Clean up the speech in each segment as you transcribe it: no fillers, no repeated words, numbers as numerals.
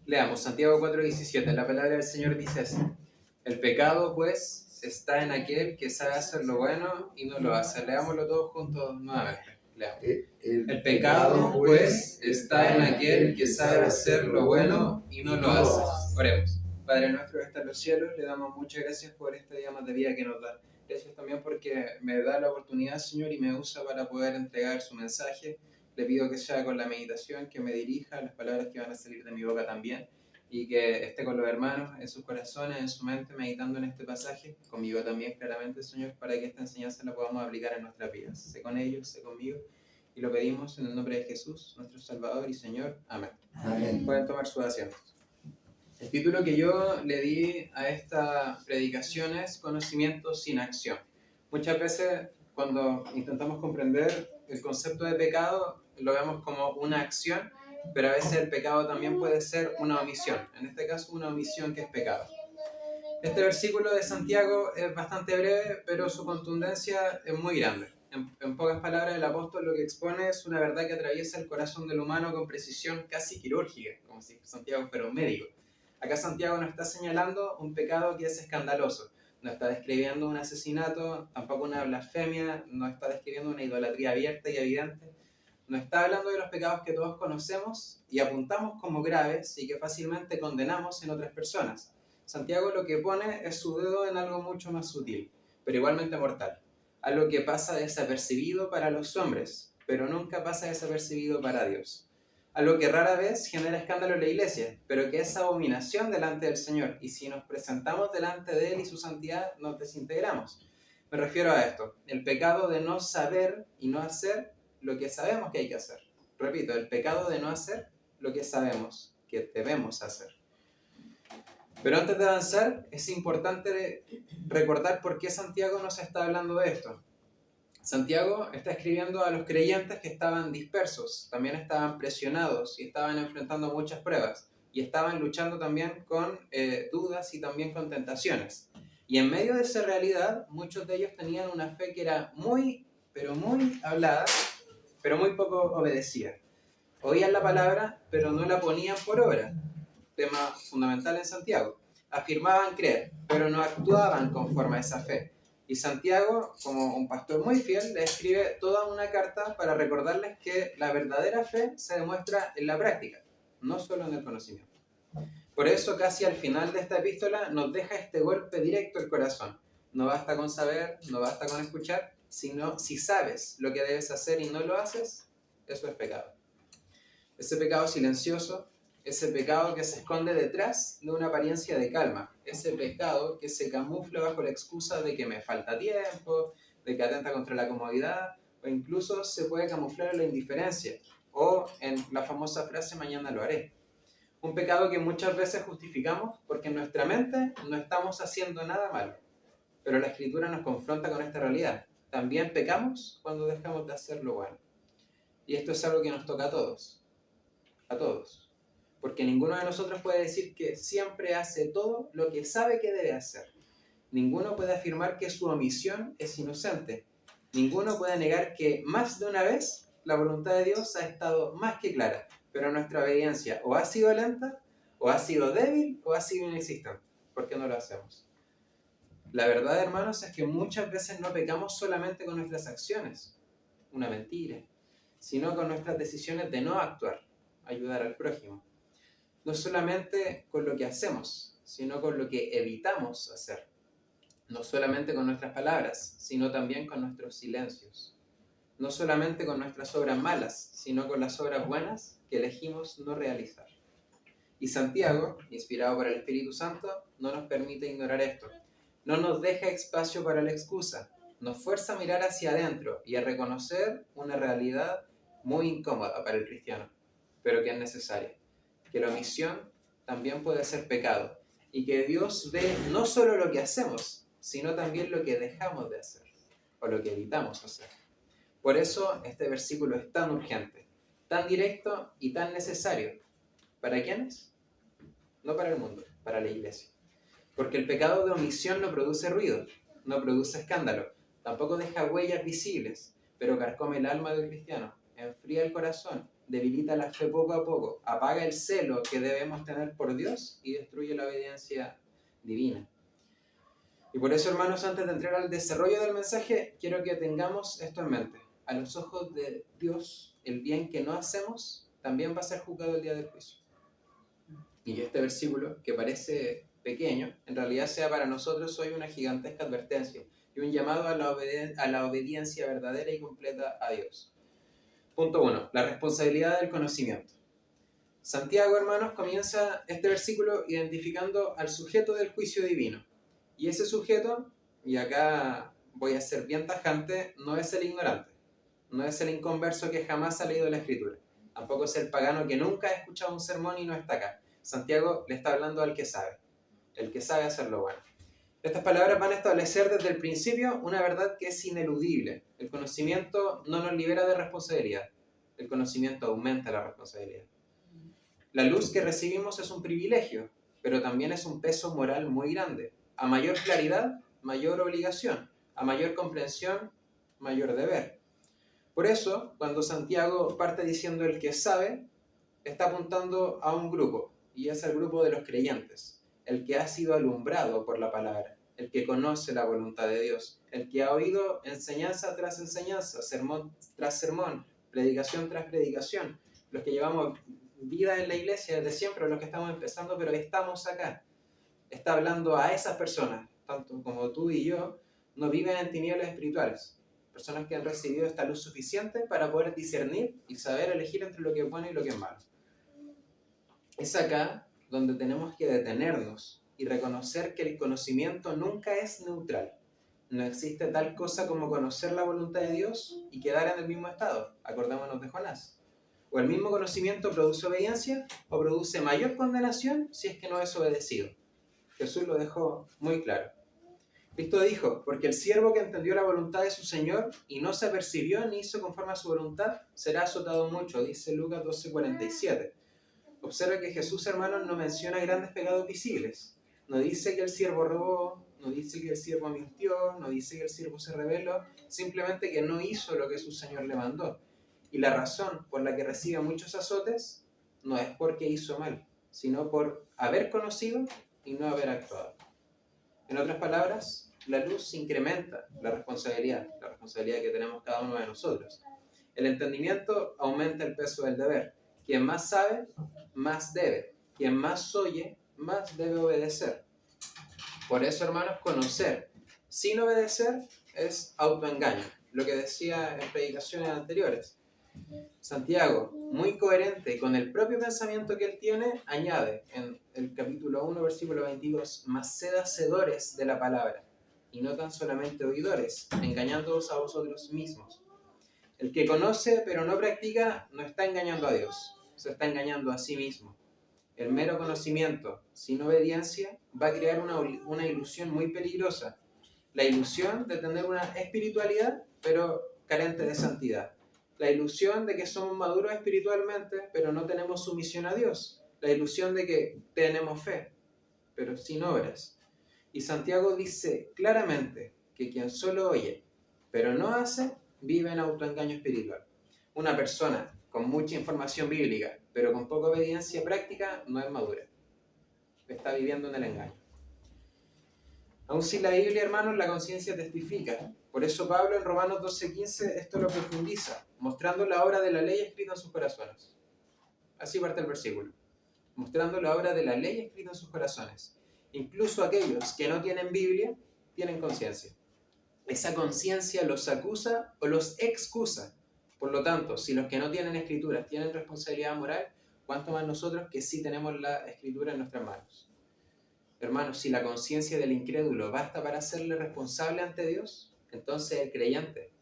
Leamos Santiago 4:17. La palabra del Señor dice así: el pecado, pues, está en aquel que sabe hacer lo bueno y no lo hace. Leámoslo todos juntos nuevamente. Leamos. El pecado, pues, está en aquel que sabe hacer lo bueno y no lo hace. Oremos. Padre nuestro que está en los cielos, le damos muchas gracias por este día más de vida que nos da. Gracias también porque me da la oportunidad, Señor, y me usa para poder entregar su mensaje. Le pido que sea con la meditación, que me dirija las palabras que van a salir de mi boca también, y que esté con los hermanos en sus corazones, en su mente, meditando en este pasaje, conmigo también claramente, Señor, para que esta enseñanza la podamos aplicar en nuestras vidas. Sé con ellos, sé conmigo, y lo pedimos en el nombre de Jesús, nuestro Salvador y Señor. Amén. Amén. Pueden tomar su asiento. El título que yo le di a esta predicación es Conocimiento sin acción. Muchas veces cuando intentamos comprender el concepto de pecado, lo vemos como una acción, pero a veces el pecado también puede ser una omisión. En este caso, una omisión que es pecado. Este versículo de Santiago es bastante breve, pero su contundencia es muy grande. En pocas palabras, el apóstol lo que expone es una verdad que atraviesa el corazón del humano con precisión casi quirúrgica, como si Santiago fuera un médico. Acá Santiago no está señalando un pecado que es escandaloso, no está describiendo un asesinato, tampoco una blasfemia, no está describiendo una idolatría abierta y evidente, no está hablando de los pecados que todos conocemos y apuntamos como graves y que fácilmente condenamos en otras personas. Santiago lo que pone es su dedo en algo mucho más sutil, pero igualmente mortal, algo que pasa desapercibido para los hombres, pero nunca pasa desapercibido para Dios. Algo que rara vez genera escándalo en la iglesia, pero que es abominación delante del Señor, y si nos presentamos delante de Él y su santidad, nos desintegramos. Me refiero a esto, el pecado de no saber y no hacer lo que sabemos que hay que hacer. Repito, el pecado de no hacer lo que sabemos que debemos hacer. Pero antes de avanzar, es importante recordar por qué Santiago nos está hablando de esto. Santiago está escribiendo a los creyentes que estaban dispersos, también estaban presionados y estaban enfrentando muchas pruebas y estaban luchando también con dudas y también con tentaciones. Y en medio de esa realidad, muchos de ellos tenían una fe que era muy, pero muy hablada, pero muy poco obedecida. Oían la palabra, pero no la ponían por obra. Tema fundamental en Santiago. Afirmaban creer, pero no actuaban conforme a esa fe. Y Santiago, como un pastor muy fiel, le escribe toda una carta para recordarles que la verdadera fe se demuestra en la práctica, no solo en el conocimiento. Por eso, casi al final de esta epístola, nos deja este golpe directo al corazón. No basta con saber, no basta con escuchar, sino si sabes lo que debes hacer y no lo haces, eso es pecado. Ese pecado silencioso, ese pecado que se esconde detrás de una apariencia de calma, ese pecado que se camufla bajo la excusa de que me falta tiempo, de que atenta contra la comodidad, o incluso se puede camuflar en la indiferencia, o en la famosa frase mañana lo haré. Un pecado que muchas veces justificamos porque en nuestra mente no estamos haciendo nada malo, pero la Escritura nos confronta con esta realidad. También pecamos cuando dejamos de hacer lo bueno. Y esto es algo que nos toca a todos. A todos. Porque ninguno de nosotros puede decir que siempre hace todo lo que sabe que debe hacer. Ninguno puede afirmar que su omisión es inocente. Ninguno puede negar que más de una vez la voluntad de Dios ha estado más que clara, pero nuestra obediencia o ha sido lenta, o ha sido débil, o ha sido inexistente. ¿Por qué no lo hacemos? La verdad, hermanos, es que muchas veces no pecamos solamente con nuestras acciones, una mentira, sino con nuestras decisiones de no actuar, ayudar al prójimo. No solamente con lo que hacemos, sino con lo que evitamos hacer. No solamente con nuestras palabras, sino también con nuestros silencios. No solamente con nuestras obras malas, sino con las obras buenas que elegimos no realizar. Y Santiago, inspirado por el Espíritu Santo, no nos permite ignorar esto. No nos deja espacio para la excusa. Nos fuerza a mirar hacia adentro y a reconocer una realidad muy incómoda para el cristiano, pero que es necesaria. Que la omisión también puede ser pecado y que Dios ve no solo lo que hacemos, sino también lo que dejamos de hacer o lo que evitamos hacer. Por eso este versículo es tan urgente, tan directo y tan necesario. ¿Para quiénes? No para el mundo, para la iglesia. Porque el pecado de omisión no produce ruido, no produce escándalo, tampoco deja huellas visibles, pero carcome el alma del cristiano, enfría el corazón, debilita la fe poco a poco, apaga el celo que debemos tener por Dios y destruye la obediencia divina. Y por eso, hermanos, antes de entrar al desarrollo del mensaje, quiero que tengamos esto en mente. A los ojos de Dios, el bien que no hacemos también va a ser juzgado el día del juicio. Y este versículo, que parece pequeño, en realidad sea para nosotros hoy una gigantesca advertencia y un llamado a la obediencia verdadera y completa a Dios. Punto 1. La responsabilidad del conocimiento. Santiago, hermanos, comienza este versículo identificando al sujeto del juicio divino. Y ese sujeto, y acá voy a ser bien tajante, no es el ignorante, no es el inconverso que jamás ha leído la Escritura, tampoco es el pagano que nunca ha escuchado un sermón y no está acá. Santiago le está hablando al que sabe, el que sabe hacer lo bueno. Estas palabras van a establecer desde el principio una verdad que es ineludible. El conocimiento no nos libera de responsabilidad, el conocimiento aumenta la responsabilidad. La luz que recibimos es un privilegio, pero también es un peso moral muy grande. A mayor claridad, mayor obligación. A mayor comprensión, mayor deber. Por eso, cuando Santiago parte diciendo el que sabe, está apuntando a un grupo, y es el grupo de los creyentes, el que ha sido alumbrado por la palabra, el que conoce la voluntad de Dios, el que ha oído enseñanza tras enseñanza, sermón tras sermón, predicación tras predicación, los que llevamos vida en la iglesia desde siempre, los que estamos empezando, pero estamos acá. Está hablando a esas personas, tanto como tú y yo, no viven en tinieblas espirituales. Personas que han recibido esta luz suficiente para poder discernir y saber elegir entre lo que es bueno y lo que es malo. Es acá donde tenemos que detenernos y reconocer que el conocimiento nunca es neutral. No existe tal cosa como conocer la voluntad de Dios y quedar en el mismo estado. Acordémonos de Jonás. O el mismo conocimiento produce obediencia o produce mayor condenación si es que no es obedecido. Jesús lo dejó muy claro. Cristo dijo, porque el siervo que entendió la voluntad de su Señor y no se apercibió ni hizo conforme a su voluntad, será azotado mucho, dice Lucas 12:47. Observe que Jesús, hermanos, no menciona grandes pecados visibles. No dice que el siervo robó, no dice que el siervo mintió, no dice que el siervo se rebeló, simplemente que no hizo lo que su Señor le mandó. Y la razón por la que recibe muchos azotes no es porque hizo mal, sino por haber conocido y no haber actuado. En otras palabras, la luz incrementa la responsabilidad que tenemos cada uno de nosotros. El entendimiento aumenta el peso del deber. Quien más sabe, más debe. Quien más oye, más debe obedecer. Por eso, hermanos, conocer sin obedecer es autoengaño. Lo que decía en predicaciones anteriores. Santiago, muy coherente con el propio pensamiento que él tiene, añade en el capítulo 1, versículo 22, mas sed hacedores de la palabra, y no tan solamente oidores, engañándoos a vosotros mismos. El que conoce pero no practica, no está engañando a Dios, se está engañando a sí mismo. El mero conocimiento sin obediencia va a crear una ilusión muy peligrosa. La ilusión de tener una espiritualidad, pero carente de santidad. La ilusión de que somos maduros espiritualmente, pero no tenemos sumisión a Dios. La ilusión de que tenemos fe, pero sin obras. Y Santiago dice claramente que quien solo oye, pero no hace, vive en autoengaño espiritual. Una persona con mucha información bíblica, pero con poca obediencia práctica, no es madura. Está viviendo en el engaño. Aún sin la Biblia, hermanos, la conciencia testifica. Por eso Pablo en Romanos 12:15 esto lo profundiza, mostrando la obra de la ley escrita en sus corazones. Así parte el versículo. Mostrando la obra de la ley escrita en sus corazones. Incluso aquellos que no tienen Biblia, tienen conciencia. Esa conciencia los acusa o los excusa. Por lo tanto, si los que no tienen escrituras tienen responsabilidad moral, ¿cuánto más nosotros que sí tenemos la escritura en nuestras manos? Hermanos, si la conciencia del incrédulo basta para hacerle responsable ante Dios, entonces el creyente,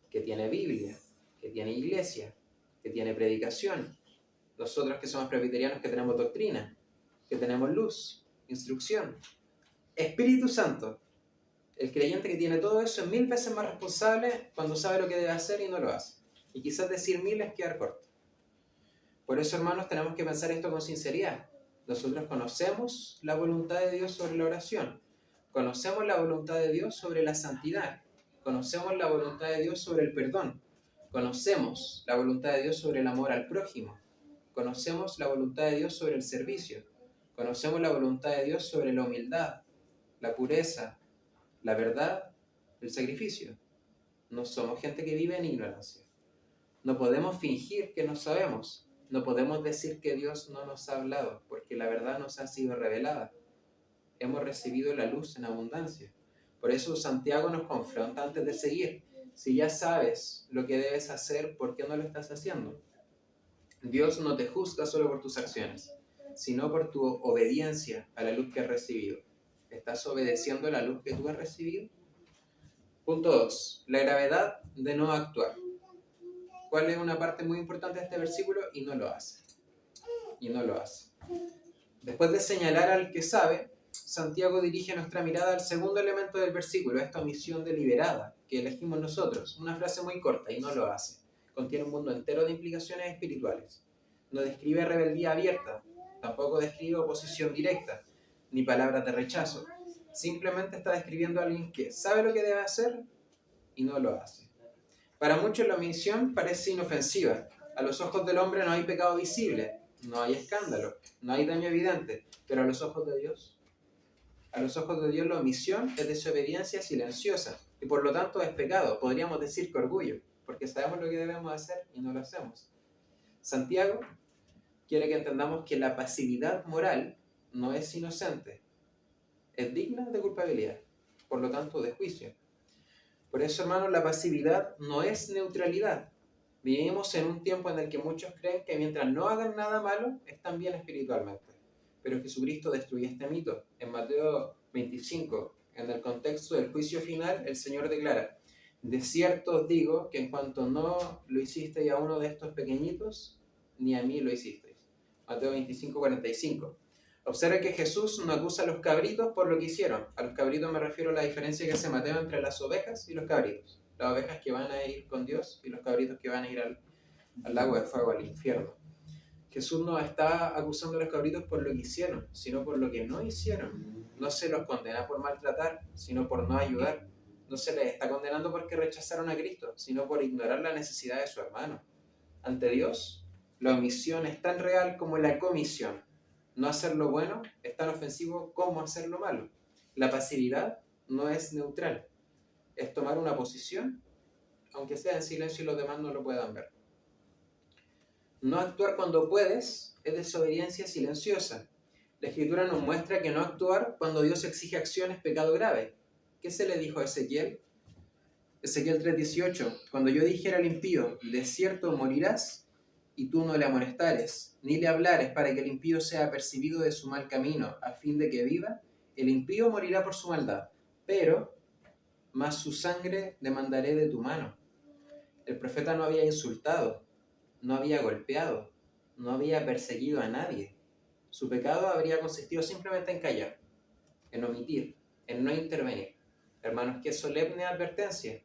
que tiene Biblia, que tiene iglesia, que tiene predicación, nosotros que somos presbiterianos que tenemos doctrina, que tenemos luz, instrucción, Espíritu Santo, el creyente que tiene todo eso es 1000 veces más responsable cuando sabe lo que debe hacer y no lo hace. Y quizás decir 1000 es quedar corto. Por eso, hermanos, tenemos que pensar esto con sinceridad. Nosotros conocemos la voluntad de Dios sobre la oración, conocemos la voluntad de Dios sobre la santidad, conocemos la voluntad de Dios sobre el perdón, Conocemos la voluntad de Dios sobre el amor al prójimo. Conocemos la voluntad de Dios sobre el servicio. Conocemos la voluntad de Dios sobre la humildad, la pureza, la verdad, el sacrificio. No somos gente que vive en ignorancia. No podemos fingir que no sabemos. No podemos decir que Dios no nos ha hablado, porque la verdad nos ha sido revelada. Hemos recibido la luz en abundancia. Por eso Santiago nos confronta antes de seguir. Si ya sabes lo que debes hacer, ¿por qué no lo estás haciendo? Dios no te juzga solo por tus acciones, sino por tu obediencia a la luz que has recibido. ¿Estás obedeciendo la luz que tú has recibido? Punto 2. La gravedad de no actuar. ¿Cuál es una parte muy importante de este versículo? Y no lo hace. Y no lo hace. Después de señalar al que sabe, Santiago dirige nuestra mirada al segundo elemento del versículo, esta omisión deliberada que elegimos nosotros. Una frase muy corta, y no lo hace. Contiene un mundo entero de implicaciones espirituales. No describe rebeldía abierta, tampoco describe oposición directa, ni palabras de rechazo. Simplemente está describiendo a alguien que sabe lo que debe hacer y no lo hace. Para muchos la omisión parece inofensiva. A los ojos del hombre no hay pecado visible, no hay escándalo, no hay daño evidente, pero a los ojos de Dios la omisión es desobediencia silenciosa y por lo tanto es pecado. Podríamos decir que orgullo, porque sabemos lo que debemos hacer y no lo hacemos. Santiago quiere que entendamos que la pasividad moral no es inocente, es digna de culpabilidad, por lo tanto de juicio. Por eso, hermanos, la pasividad no es neutralidad. Vivimos en un tiempo en el que muchos creen que mientras no hagan nada malo, están bien espiritualmente. Pero Jesucristo destruye este mito. En Mateo 25, en el contexto del juicio final, el Señor declara: de cierto os digo que en cuanto no lo hicisteis a uno de estos pequeñitos, ni a mí lo hicisteis. Mateo 25, 45. Observe que Jesús no acusa a los cabritos por lo que hicieron. A los cabritos me refiero a la diferencia que hace Mateo entre las ovejas y los cabritos. Las ovejas que van a ir con Dios y los cabritos que van a ir al lago de fuego, al infierno. Jesús no está acusando a los cabritos por lo que hicieron, sino por lo que no hicieron. No se los condena por maltratar, sino por no ayudar. No se les está condenando porque rechazaron a Cristo, sino por ignorar la necesidad de su hermano. Ante Dios, la omisión es tan real como la comisión. No hacer lo bueno es tan ofensivo como hacer lo malo. La pasividad no es neutral. Es tomar una posición, aunque sea en silencio y los demás no lo puedan ver. No actuar cuando puedes es desobediencia silenciosa. La Escritura nos muestra que no actuar cuando Dios exige acción es pecado grave. ¿Qué se le dijo a Ezequiel? Ezequiel 3:18. Cuando yo dijera al impío, de cierto morirás, y tú no le amonestares, ni le hablares para que el impío sea apercibido de su mal camino, a fin de que viva, el impío morirá por su maldad, pero más su sangre demandaré de tu mano. El profeta no había insultado, no había golpeado, no había perseguido a nadie. Su pecado habría consistido simplemente en callar, en omitir, en no intervenir. Hermanos, qué solemne advertencia.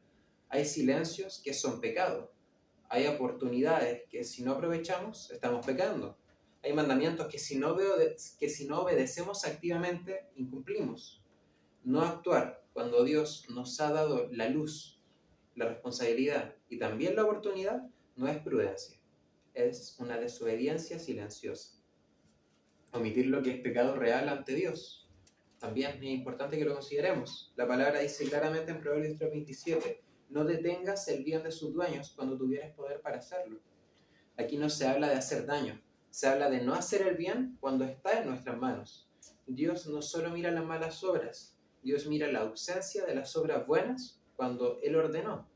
Hay silencios que son pecado. Hay oportunidades que si no aprovechamos, estamos pecando. Hay mandamientos que si no obedecemos activamente, incumplimos. No actuar cuando Dios nos ha dado la luz, la responsabilidad y también la oportunidad, no es prudencia. Es una desobediencia silenciosa. Omitir lo que es pecado real ante Dios. También es importante que lo consideremos. La palabra dice claramente en Proverbios 3:27: no detengas el bien de sus dueños cuando tuvieres poder para hacerlo. Aquí no se habla de hacer daño, se habla de no hacer el bien cuando está en nuestras manos. Dios no solo mira las malas obras, Dios mira la ausencia de las obras buenas cuando Él ordenó,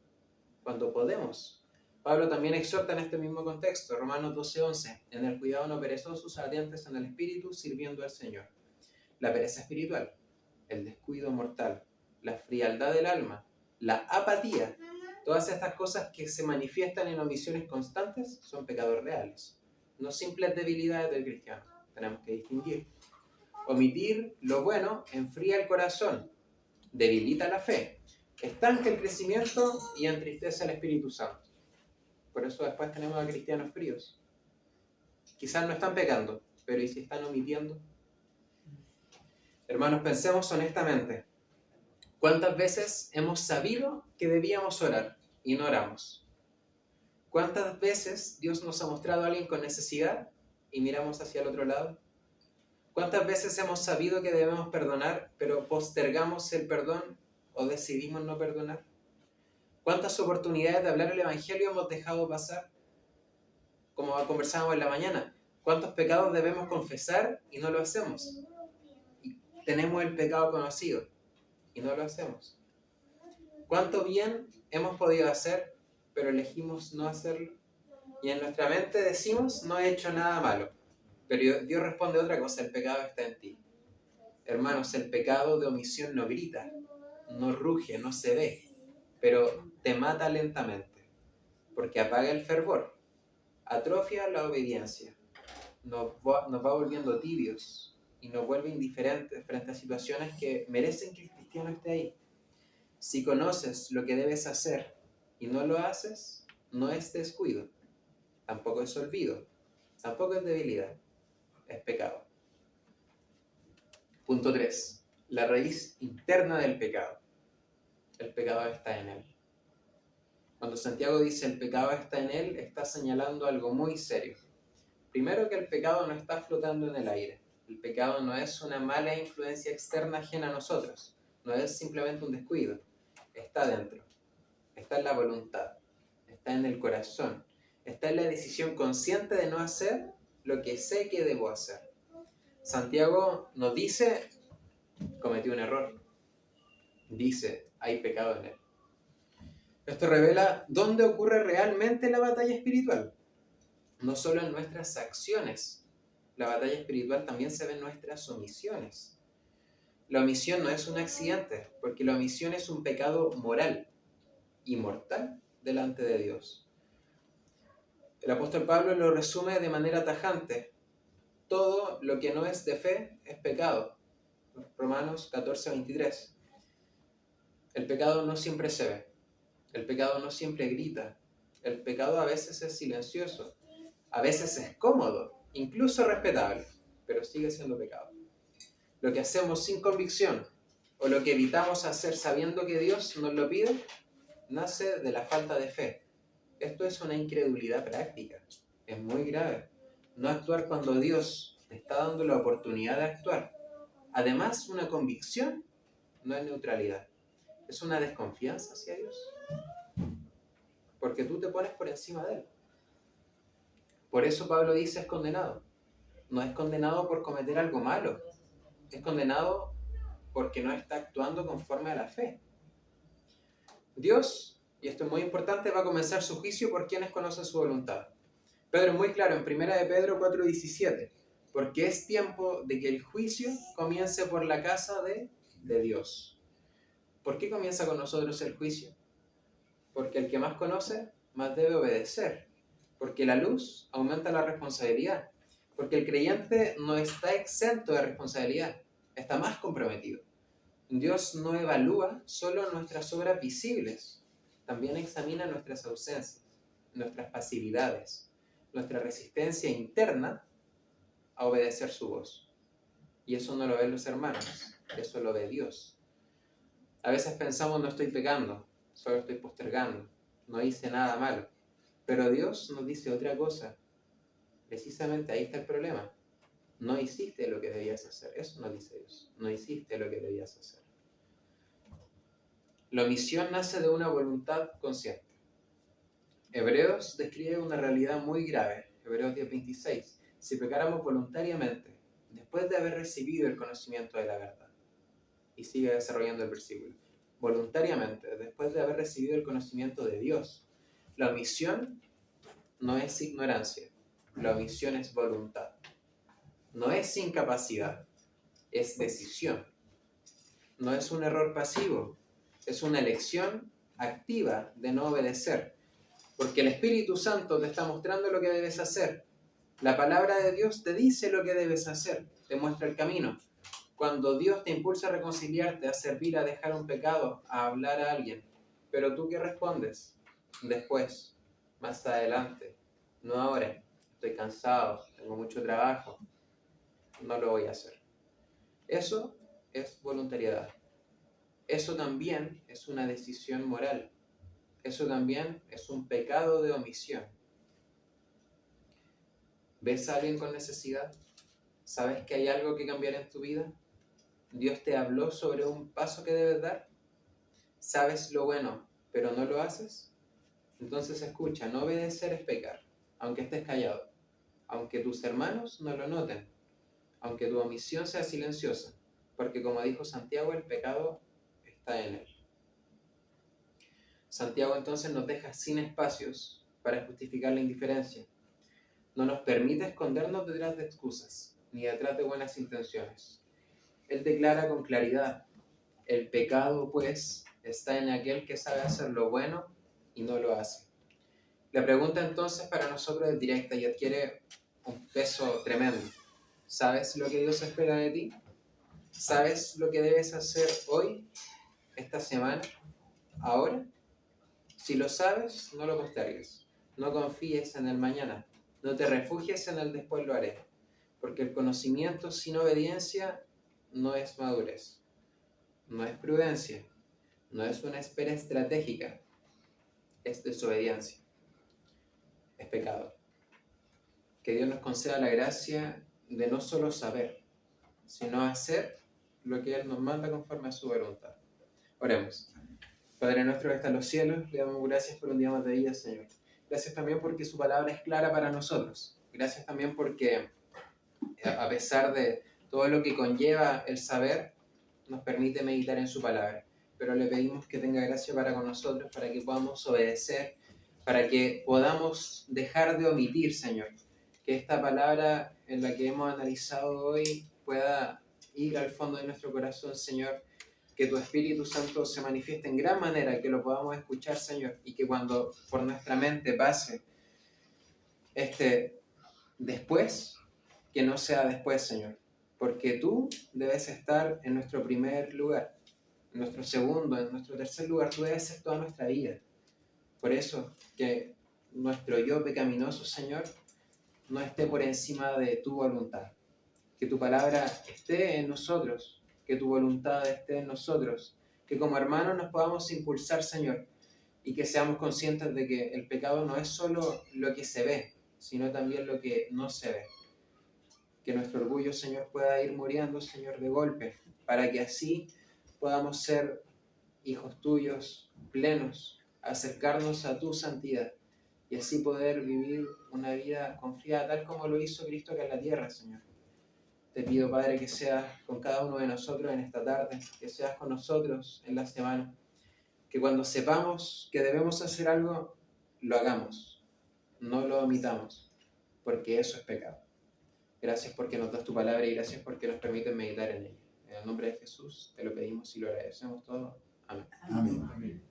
cuando podemos. Pablo también exhorta en este mismo contexto, Romanos 12:11, en el cuidado no perezosos, ardientes en el espíritu, sirviendo al Señor. La pereza espiritual, el descuido mortal, la frialdad del alma, la apatía, todas estas cosas que se manifiestan en omisiones constantes son pecados reales, no simples debilidades del cristiano. Tenemos que distinguir. Omitir lo bueno enfría el corazón, debilita la fe, estanca el crecimiento y entristece al Espíritu Santo. Por eso después tenemos a cristianos fríos. Quizás no están pecando, pero ¿y si están omitiendo? Hermanos, pensemos honestamente. ¿Cuántas veces hemos sabido que debíamos orar y no oramos? ¿Cuántas veces Dios nos ha mostrado a alguien con necesidad y miramos hacia el otro lado? ¿Cuántas veces hemos sabido que debemos perdonar, pero postergamos el perdón o decidimos no perdonar? ¿Cuántas oportunidades de hablar el Evangelio hemos dejado pasar? Como conversábamos en la mañana, ¿cuántos pecados debemos confesar y no lo hacemos? Y tenemos el pecado conocido y no lo hacemos. ¿Cuánto bien hemos podido hacer, pero elegimos no hacerlo? Y en nuestra mente decimos, no he hecho nada malo. Pero Dios responde otra cosa, el pecado está en ti. Hermanos, el pecado de omisión no grita, no ruge, no se ve, pero te mata lentamente, porque apaga el fervor, atrofia la obediencia, nos va volviendo tibios y nos vuelve indiferentes frente a situaciones que merecen que el cristiano esté ahí. Si conoces lo que debes hacer y no lo haces, no es descuido, tampoco es olvido, tampoco es debilidad, es pecado. Punto 3. La raíz interna del pecado. El pecado está en él. Cuando Santiago dice el pecado está en él, está señalando algo muy serio. Primero, que el pecado no está flotando en el aire. El pecado no es una mala influencia externa ajena a nosotros. No es simplemente un descuido. Está dentro. Está en la voluntad. Está en el corazón. Está en la decisión consciente de no hacer lo que sé que debo hacer. Santiago nos dice, cometí un error. Dice, hay pecado en él. Esto revela dónde ocurre realmente la batalla espiritual. No solo en nuestras acciones. La batalla espiritual también se ve en nuestras omisiones. La omisión no es un accidente, porque la omisión es un pecado moral y mortal delante de Dios. El apóstol Pablo lo resume de manera tajante. Todo lo que no es de fe es pecado. Romanos 14:23. El pecado no siempre se ve. El pecado no siempre grita. El pecado a veces es silencioso. A veces es cómodo, incluso respetable, pero sigue siendo pecado. Lo que hacemos sin convicción o lo que evitamos hacer sabiendo que Dios nos lo pide, nace de la falta de fe. Esto es una incredulidad práctica. Es muy grave. No actuar cuando Dios te está dando la oportunidad de actuar. Además, una convicción no es neutralidad. Es una desconfianza hacia Dios. Porque tú te pones por encima de Él. Por eso Pablo dice es condenado. No es condenado por cometer algo malo. Es condenado porque no está actuando conforme a la fe. Dios, y esto es muy importante, va a comenzar su juicio por quienes conocen su voluntad. Pedro es muy claro en 1 de Pedro 4:17, porque es tiempo de que el juicio comience por la casa de Dios. ¿Por qué comienza con nosotros el juicio? Porque el que más conoce, más debe obedecer. Porque la luz aumenta la responsabilidad. Porque el creyente no está exento de responsabilidad, está más comprometido. Dios no evalúa solo nuestras obras visibles, también examina nuestras ausencias, nuestras pasividades, nuestra resistencia interna a obedecer su voz. Y eso no lo ven los hermanos, eso lo ve Dios. A veces pensamos, no estoy pecando, solo estoy postergando, no hice nada malo. Pero Dios nos dice otra cosa. Precisamente ahí está el problema. No hiciste lo que debías hacer. Eso nos dice Dios. No hiciste lo que debías hacer. La omisión nace de una voluntad consciente. Hebreos describe una realidad muy grave. Hebreos 10:26. Si pecáramos voluntariamente, después de haber recibido el conocimiento de la verdad. Y sigue desarrollando el versículo. Voluntariamente, después de haber recibido el conocimiento de Dios. La omisión no es ignorancia. La omisión es voluntad. No es incapacidad, es decisión. No es un error pasivo, es una elección activa de no obedecer. Porque el Espíritu Santo te está mostrando lo que debes hacer. La palabra de Dios te dice lo que debes hacer, te muestra el camino. Cuando Dios te impulsa a reconciliarte, a servir, a dejar un pecado, a hablar a alguien, pero tú ¿qué respondes? Después, más adelante, no ahora, estoy cansado, tengo mucho trabajo, no lo voy a hacer. Eso es voluntariedad. Eso también es una decisión moral. eso también es un pecado de omisión. ¿Ves a alguien con necesidad? ¿Sabes que hay algo que cambiar en tu vida? ¿Dios te habló sobre un paso que debes dar? ¿Sabes lo bueno, pero no lo haces? Entonces escucha, no obedecer es pecar, aunque estés callado, aunque tus hermanos no lo noten, aunque tu omisión sea silenciosa, porque como dijo Santiago, el pecado está en él. Santiago entonces nos deja sin espacios para justificar la indiferencia. No nos permite escondernos detrás de excusas, ni detrás de buenas intenciones. Él declara con claridad, el pecado, pues, está en aquel que sabe hacer lo bueno y no lo hace. La pregunta entonces para nosotros es directa y adquiere un peso tremendo. ¿Sabes lo que Dios espera de ti? ¿Sabes lo que debes hacer hoy, esta semana, ahora? Si lo sabes, no lo postergues. No confíes en el mañana. No te refugies en el después lo haré. Porque el conocimiento sin obediencia no es madurez, no es prudencia, no es una espera estratégica, es desobediencia, es pecado. Que Dios nos conceda la gracia de no solo saber, sino hacer lo que Él nos manda conforme a su voluntad. Oremos. Padre nuestro que está en los cielos, le damos gracias por un día más de vida, Señor. Gracias también porque su palabra es clara para nosotros. Gracias también porque, a pesar de todo lo que conlleva el saber, nos permite meditar en su palabra. Pero le pedimos que tenga gracia para con nosotros, para que podamos obedecer, para que podamos dejar de omitir, Señor. Que esta palabra en la que hemos analizado hoy pueda ir al fondo de nuestro corazón, Señor. Que tu Espíritu Santo se manifieste en gran manera, que lo podamos escuchar, Señor, y que cuando por nuestra mente pase después, que no sea después, Señor, porque tú debes estar en nuestro primer lugar, en nuestro segundo, en nuestro tercer lugar, tú debes ser toda nuestra vida. Por eso, que nuestro yo pecaminoso, Señor, no esté por encima de tu voluntad. Que tu palabra esté en nosotros, que tu voluntad esté en nosotros, que como hermanos nos podamos impulsar, Señor, y que seamos conscientes de que el pecado no es solo lo que se ve, sino también lo que no se ve. Que nuestro orgullo, Señor, pueda ir muriendo, Señor, de golpe, para que así podamos ser hijos tuyos, plenos, acercarnos a tu santidad y así poder vivir una vida confiada tal como lo hizo Cristo acá en la tierra, Señor. Te pido, Padre, que seas con cada uno de nosotros en esta tarde, que seas con nosotros en la semana, que cuando sepamos que debemos hacer algo, lo hagamos, no lo omitamos, porque eso es pecado. Gracias porque nos das tu palabra y gracias porque nos permites meditar en ella. En el nombre de Jesús te lo pedimos y lo agradecemos todo. Amén. Amén.